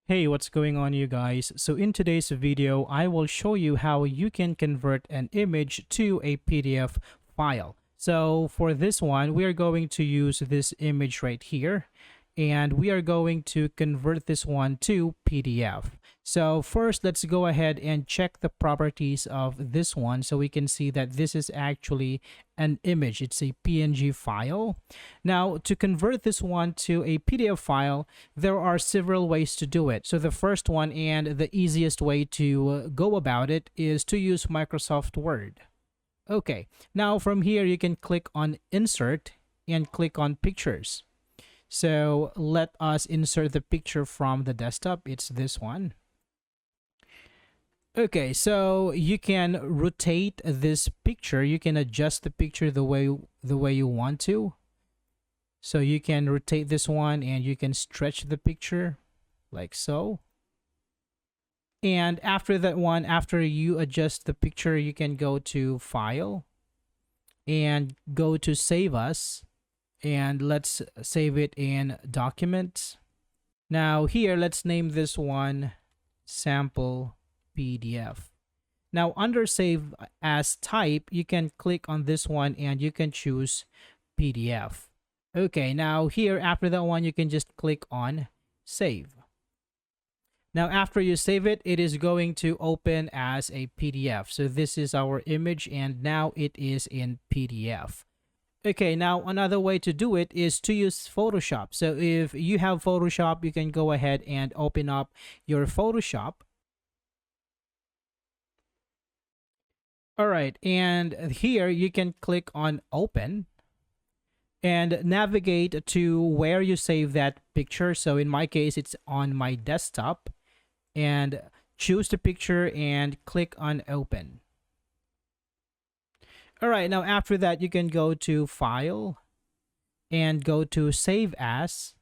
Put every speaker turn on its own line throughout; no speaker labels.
Hey, what's going on, you guys? So in today's video, I will show you how you can convert an image to a PDF file. So for this one, we are going to use this image right here, and we are going to convert this one to PDF. So first, let's go ahead and check the properties of this one so we can see that this is actually an image. It's a PNG file. Now, to convert this one to a PDF file, there are several ways to do it. So the first one and the easiest way to go about it is to use Microsoft Word. Okay, now from here you can click on Insert and click on Pictures. So let us insert the picture from the desktop. It's this one. Okay, so you can rotate this picture. You can adjust the picture the way you want to. So you can rotate this one and you can stretch the picture like so. And after that one, after you adjust the picture, you can go to File and go to Save As. And let's save it in Documents. Now here, let's name this one Sample PDF. Now under Save As Type, you can click on this one and you can choose PDF. Okay, now here after that one, you can just click on Save. Now after you save it, it is going to open as a PDF. So this is our image and now it is in PDF. Okay, now another way to do it is to use Photoshop. So if you have Photoshop, you can go ahead and open up your Photoshop. All right, and here you can click on Open and navigate to where you save that picture. So in my case, it's on my desktop, and choose the picture and click on Open. All right, now after that, you can go to File and go to Save As.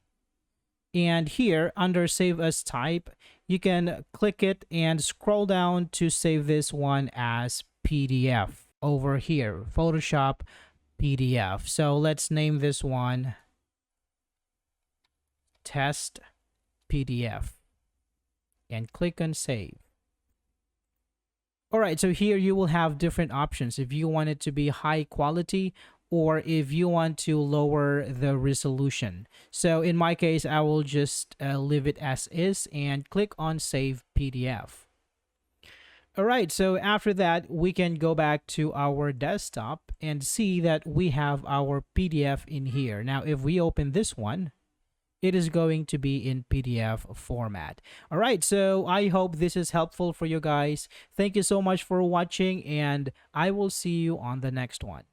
And here under Save As Type, you can click it and scroll down to save this one as PDF over here, Photoshop PDF. So let's name this one Test PDF and click on Save. All right, so here you will have different options if you want it to be high quality or if you want to lower the resolution. So in my case, I will just leave it as is and click on Save PDF. All right, so after that, we can go back to our desktop and see that we have our PDF in here. Now, if we open this one, it is going to be in PDF format. All right, so I hope this is helpful for you guys. Thank you so much for watching, and I will see you on the next one.